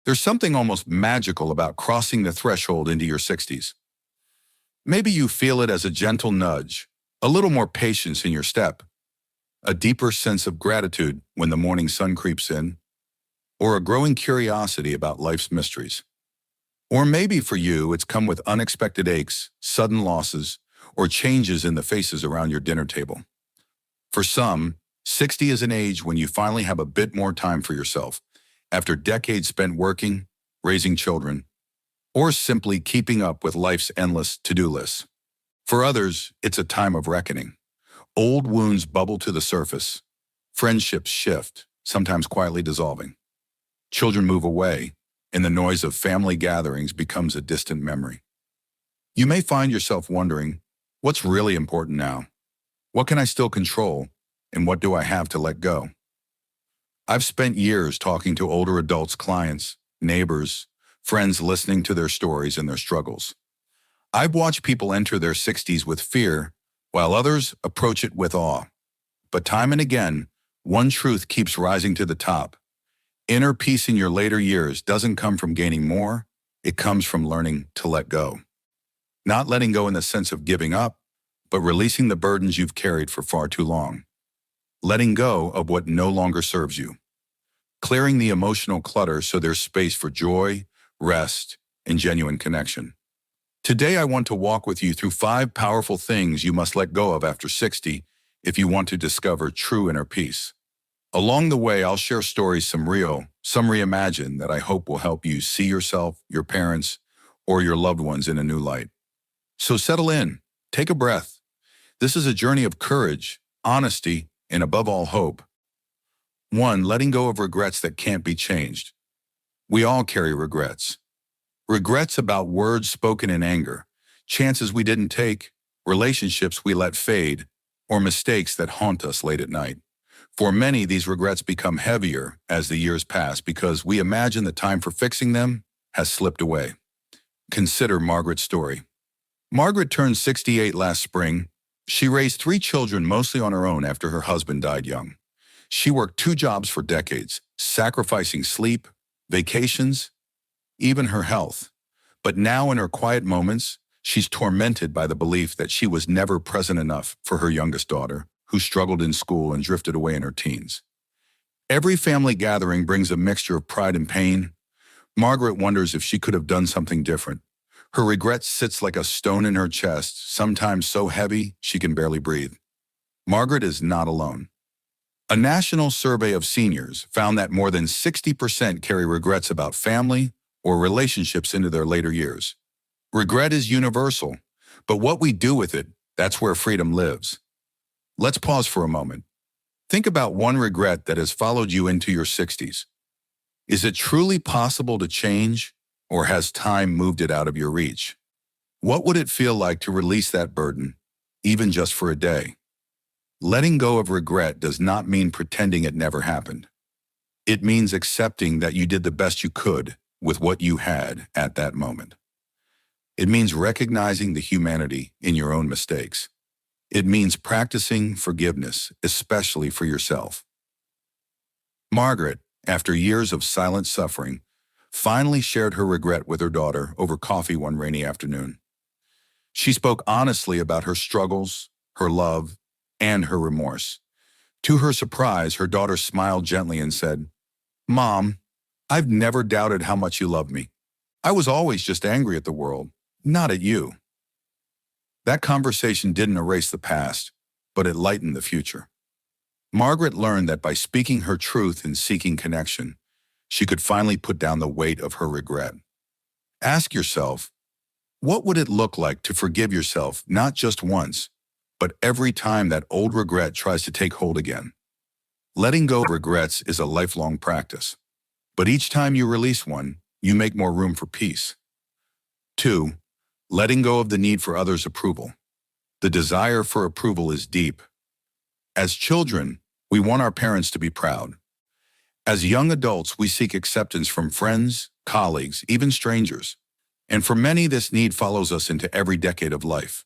There's something almost magical about crossing the threshold into your 60s. Maybe you feel it as a gentle nudge, a little more patience in your step, a deeper sense of gratitude when the morning sun creeps in, or a growing curiosity about life's mysteries. Or maybe for you, it's come with unexpected aches, sudden losses, or changes in the faces around your dinner table. For some, 60 is an age when you finally have a bit more time for yourself, after decades spent working, raising children, or simply keeping up with life's endless to-do lists. For others, it's a time of reckoning. Old wounds bubble to the surface. Friendships shift, sometimes quietly dissolving. Children move away, and the noise of family gatherings becomes a distant memory. You may find yourself wondering, what's really important now? What can I still control, and what do I have to let go? I've spent years talking to older adults, clients, neighbors, friends, listening to their stories and their struggles. I've watched people enter their 60s with fear, while others approach it with awe. But time and again, one truth keeps rising to the top. Inner peace in your later years doesn't come from gaining more, it comes from learning to let go. Not letting go in the sense of giving up, but releasing the burdens you've carried for far too long. Letting go of what no longer serves you. Clearing the emotional clutter so there's space for joy, rest, and genuine connection. Today I want to walk with you through 5 powerful things you must let go of after 60 if you want to discover true inner peace. Along the way, I'll share stories, some real, some reimagined, that I hope will help you see yourself, your parents, or your loved ones in a new light. So settle in, take a breath. This is a journey of courage, honesty, and above all, hope. 1. Letting go of regrets that can't be changed. We all carry regrets. Regrets about words spoken in anger, chances we didn't take, relationships we let fade, or mistakes that haunt us late at night. For many, these regrets become heavier as the years pass because we imagine the time for fixing them has slipped away. Consider Margaret's story. Margaret turned 68 last spring. She raised 3 children mostly on her own after her husband died young. She worked 2 jobs for decades, sacrificing sleep, vacations, even her health. But now in her quiet moments, she's tormented by the belief that she was never present enough for her youngest daughter, who struggled in school and drifted away in her teens. Every family gathering brings a mixture of pride and pain. Margaret wonders if she could have done something different. Her regret sits like a stone in her chest, sometimes so heavy she can barely breathe. Margaret is not alone. A national survey of seniors found that more than 60% carry regrets about family or relationships into their later years. Regret is universal, but what we do with it, that's where freedom lives. Let's pause for a moment. Think about one regret that has followed you into your 60s. Is it truly possible to change, or has time moved it out of your reach? What would it feel like to release that burden, even just for a day? Letting go of regret does not mean pretending it never happened. It means accepting that you did the best you could with what you had at that moment. It means recognizing the humanity in your own mistakes. It means practicing forgiveness, especially for yourself. Margaret, after years of silent suffering, finally shared her regret with her daughter over coffee one rainy afternoon. She spoke honestly about her struggles, her love, and her remorse. To her surprise, her daughter smiled gently and said, "Mom, I've never doubted how much you love me. I was always just angry at the world, not at you." That conversation didn't erase the past, but it lightened the future. Margaret learned that by speaking her truth and seeking connection, she could finally put down the weight of her regret. Ask yourself, what would it look like to forgive yourself not just once, but every time that old regret tries to take hold again? Letting go of regrets is a lifelong practice, but each time you release one, you make more room for peace. 2. Letting go of the need for others' approval. The desire for approval is deep. As children, we want our parents to be proud. As young adults, we seek acceptance from friends, colleagues, even strangers. And for many, this need follows us into every decade of life.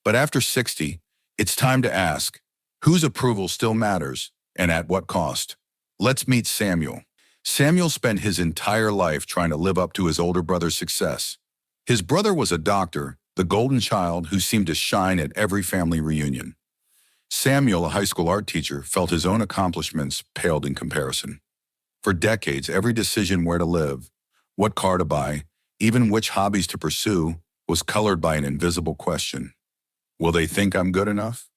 But after 60, it's time to ask, whose approval still matters and at what cost? Let's meet Samuel. Samuel spent his entire life trying to live up to his older brother's success. His brother was a doctor, the golden child who seemed to shine at every family reunion. Samuel, a high school art teacher, felt his own accomplishments paled in comparison. For decades, every decision where to live, what car to buy, even which hobbies to pursue, was colored by an invisible question. Will they think I'm good enough?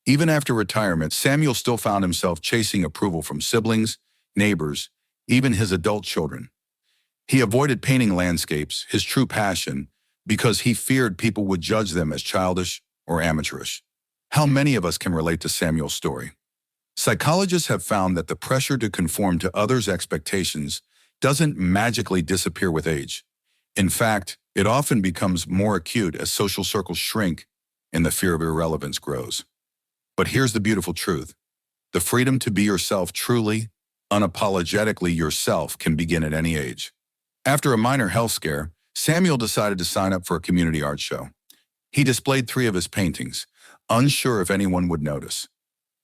Even after retirement, Samuel still found himself chasing approval from siblings, neighbors, even his adult children. He avoided painting landscapes, his true passion, because he feared people would judge them as childish or amateurish. How many of us can relate to Samuel's story? Psychologists have found that the pressure to conform to others' expectations doesn't magically disappear with age. In fact, it often becomes more acute as social circles shrink and the fear of irrelevance grows. But here's the beautiful truth. The freedom to be yourself truly, unapologetically yourself can begin at any age. After a minor health scare, Samuel decided to sign up for a community art show. He displayed 3 of his paintings, unsure if anyone would notice.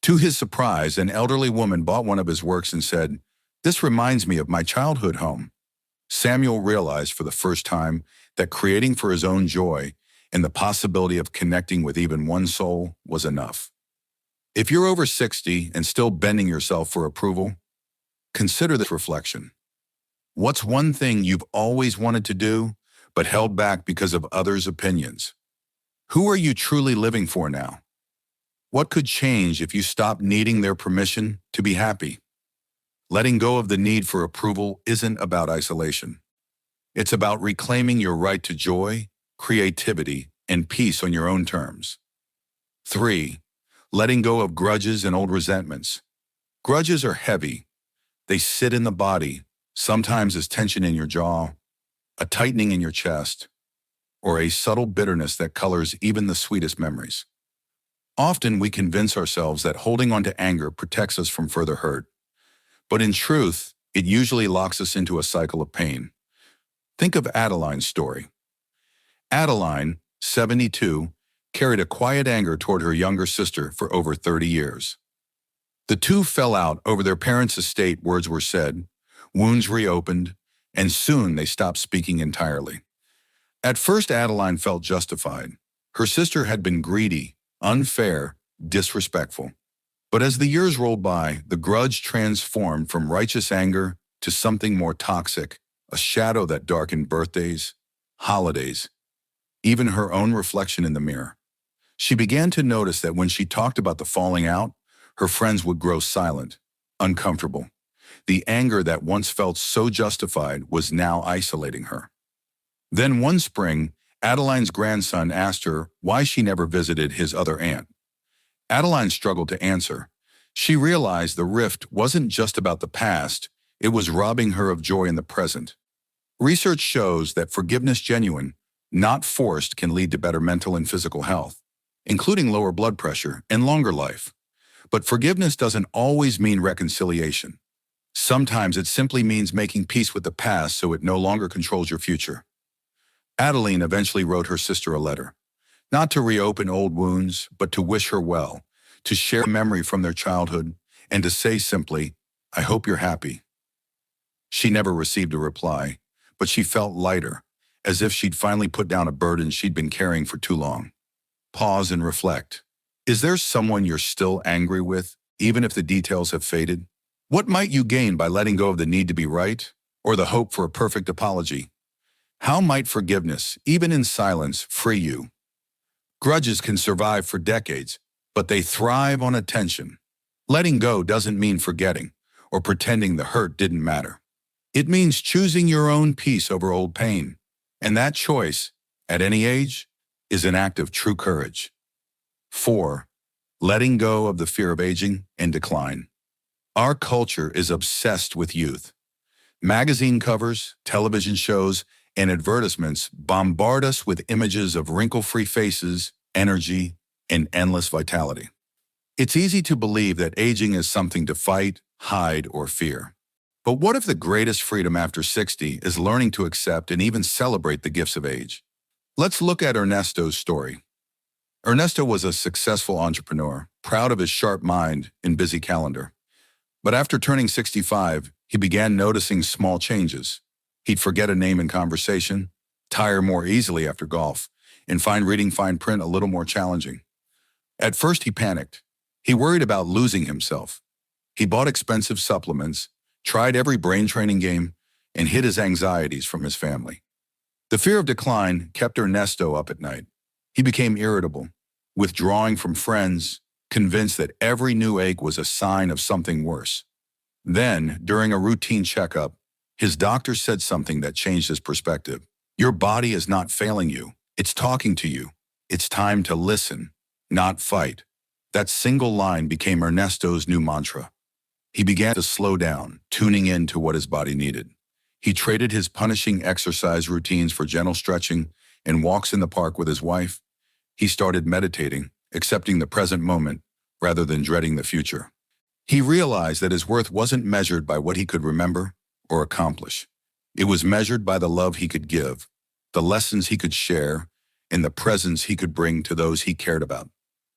To his surprise, an elderly woman bought one of his works and said, "This reminds me of my childhood home." Samuel realized for the first time that creating for his own joy and the possibility of connecting with even one soul was enough. If you're over 60 and still bending yourself for approval, consider this reflection. What's one thing you've always wanted to do, but held back because of others' opinions? Who are you truly living for now? What could change if you stopped needing their permission to be happy? Letting go of the need for approval isn't about isolation. It's about reclaiming your right to joy, creativity, and peace on your own terms. 3. Letting go of grudges and old resentments. Grudges are heavy. They sit in the body, sometimes as tension in your jaw, a tightening in your chest, or a subtle bitterness that colors even the sweetest memories. Often we convince ourselves that holding on to anger protects us from further hurt. But in truth, it usually locks us into a cycle of pain. Think of Adeline's story. Adeline, 72, carried a quiet anger toward her younger sister for over 30 years. The two fell out over their parents' estate, words were said, wounds reopened, and soon they stopped speaking entirely. At first, Adeline felt justified. Her sister had been greedy, unfair, disrespectful. But as the years rolled by, the grudge transformed from righteous anger to something more toxic, a shadow that darkened birthdays, holidays, even her own reflection in the mirror. She began to notice that when she talked about the falling out, her friends would grow silent, uncomfortable. The anger that once felt so justified was now isolating her. Then one spring, Adeline's grandson asked her why she never visited his other aunt. Adeline struggled to answer. She realized the rift wasn't just about the past, it was robbing her of joy in the present. Research shows that forgiveness genuine, not forced, can lead to better mental and physical health, including lower blood pressure and longer life. But forgiveness doesn't always mean reconciliation. Sometimes it simply means making peace with the past so it no longer controls your future. Adeline eventually wrote her sister a letter, not to reopen old wounds, but to wish her well, to share a memory from their childhood, and to say simply, "I hope you're happy." She never received a reply, but she felt lighter, as if she'd finally put down a burden she'd been carrying for too long. Pause and reflect. Is there someone you're still angry with, even if the details have faded? What might you gain by letting go of the need to be right, or the hope for a perfect apology? How might forgiveness, even in silence, free you? Grudges can survive for decades, but they thrive on attention. Letting go doesn't mean forgetting or pretending the hurt didn't matter. It means choosing your own peace over old pain. And that choice, at any age, is an act of true courage. 4. Letting go of the fear of aging and decline. Our culture is obsessed with youth. Magazine covers, television shows, and advertisements bombard us with images of wrinkle-free faces, energy, and endless vitality. It's easy to believe that aging is something to fight, hide, or fear. But what if the greatest freedom after 60 is learning to accept and even celebrate the gifts of age? Let's look at Ernesto's story. Ernesto was a successful entrepreneur, proud of his sharp mind and busy calendar. But after turning 65, He began noticing small changes. He'd forget a name in conversation, tire more easily after golf, and find reading fine print a little more challenging. At first, he panicked. He worried about losing himself. He bought expensive supplements, tried every brain training game, and hid his anxieties from his family. The fear of decline kept Ernesto up at night. He became irritable, withdrawing from friends, convinced that every new ache was a sign of something worse. Then, during a routine checkup, his doctor said something that changed his perspective. Your body is not failing you. It's talking to you. It's time to listen, not fight. That single line became Ernesto's new mantra. He began to slow down, tuning in to what his body needed. He traded his punishing exercise routines for gentle stretching and walks in the park with his wife. He started meditating, accepting the present moment rather than dreading the future. He realized that his worth wasn't measured by what he could remember or accomplish. It was measured by the love he could give, the lessons he could share, and the presence he could bring to those he cared about.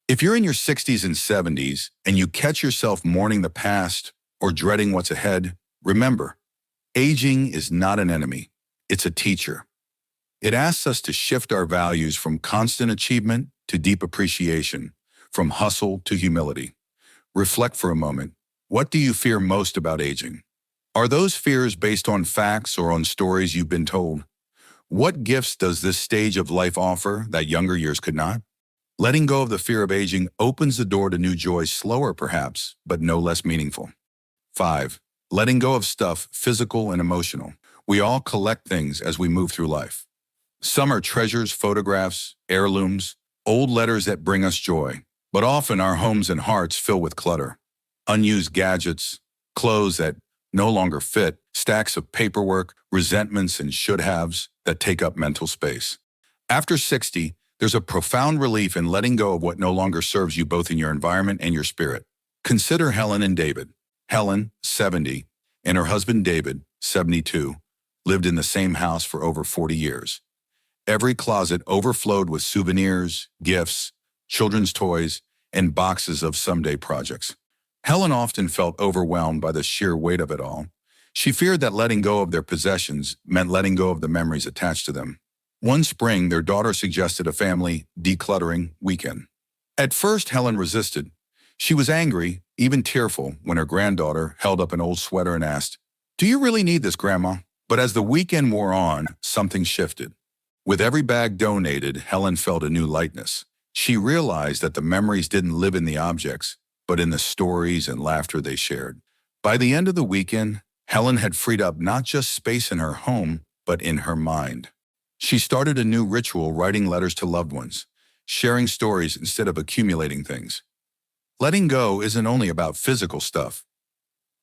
If you're in your 60s and 70s and you catch yourself mourning the past or dreading what's ahead, remember, aging is not an enemy, it's a teacher. It asks us to shift our values from constant achievement to deep appreciation, from hustle to humility. Reflect for a moment. What do you fear most about aging? Are those fears based on facts or on stories you've been told? What gifts does this stage of life offer that younger years could not? Letting go of the fear of aging opens the door to new joys, slower perhaps, but no less meaningful. 5. Letting go of stuff, physical and emotional. We all collect things as we move through life. Some are treasures, photographs, heirlooms, old letters that bring us joy. But often our homes and hearts fill with clutter. Unused gadgets, clothes that no longer fit, stacks of paperwork, resentments and should-haves that take up mental space. After 60, there's a profound relief in letting go of what no longer serves you both in your environment and your spirit. Consider Helen and David. Helen, 70, and her husband David, 72, lived in the same house for over 40 years. Every closet overflowed with souvenirs, gifts, children's toys, and boxes of someday projects. Helen often felt overwhelmed by the sheer weight of it all. She feared that letting go of their possessions meant letting go of the memories attached to them. One spring, their daughter suggested a family decluttering weekend. At first, Helen resisted. She was angry, even tearful, when her granddaughter held up an old sweater and asked, "Do you really need this, Grandma?" But as the weekend wore on, something shifted. With every bag donated, Helen felt a new lightness. She realized that the memories didn't live in the objects, but in the stories and laughter they shared. By the end of the weekend, Helen had freed up not just space in her home, but in her mind. She started a new ritual, writing letters to loved ones, sharing stories instead of accumulating things. Letting go isn't only about physical stuff.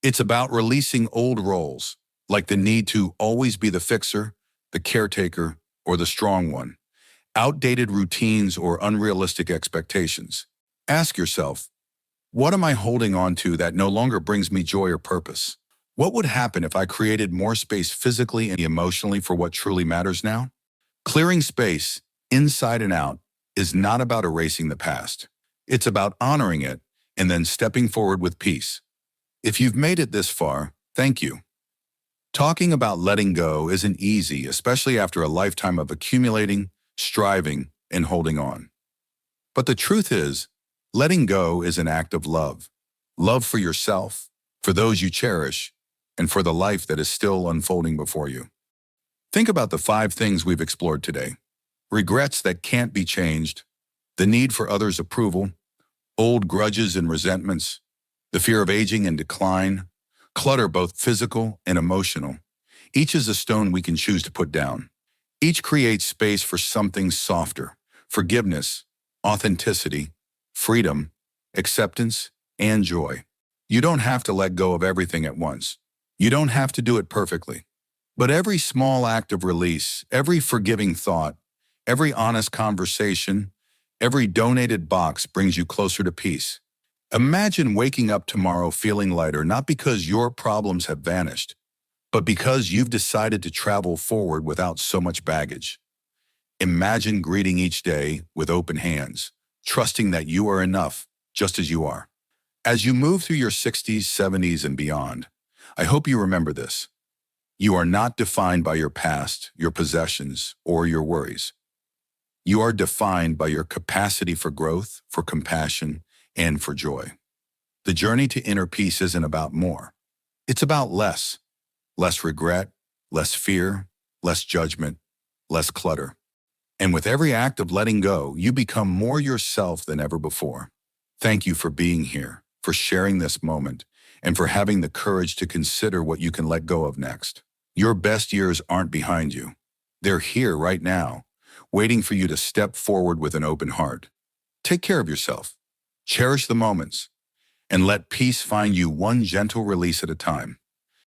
It's about releasing old roles, like the need to always be the fixer, the caretaker, or the strong one, outdated routines or unrealistic expectations. Ask yourself, what am I holding on to that no longer brings me joy or purpose? What would happen if I created more space physically and emotionally for what truly matters now? Clearing space, inside and out, is not about erasing the past. It's about honoring it and then stepping forward with peace. If you've made it this far, thank you. Talking about letting go isn't easy, especially after a lifetime of accumulating, striving, and holding on. But the truth is, letting go is an act of love. Love for yourself, for those you cherish, and for the life that is still unfolding before you. Think about the 5 things we've explored today. Regrets that can't be changed, the need for others' approval, old grudges and resentments, the fear of aging and decline, clutter both physical and emotional. Each is a stone we can choose to put down. Each creates space for something softer: forgiveness, authenticity, freedom, acceptance, and joy. You don't have to let go of everything at once. You don't have to do it perfectly. But every small act of release, every forgiving thought, every honest conversation, every donated box brings you closer to peace. Imagine waking up tomorrow feeling lighter, not because your problems have vanished, but because you've decided to travel forward without so much baggage. Imagine greeting each day with open hands, trusting that you are enough just as you are. As you move through your 60s, 70s, and beyond, I hope you remember this. You are not defined by your past, your possessions, or your worries. You are defined by your capacity for growth, for compassion, and for joy. The journey to inner peace isn't about more. It's about less. Less regret, less fear, less judgment, less clutter. And with every act of letting go, you become more yourself than ever before. Thank you for being here, for sharing this moment, and for having the courage to consider what you can let go of next. Your best years aren't behind you. They're here right now, waiting for you to step forward with an open heart. Take care of yourself. Cherish the moments, and let peace find you one gentle release at a time.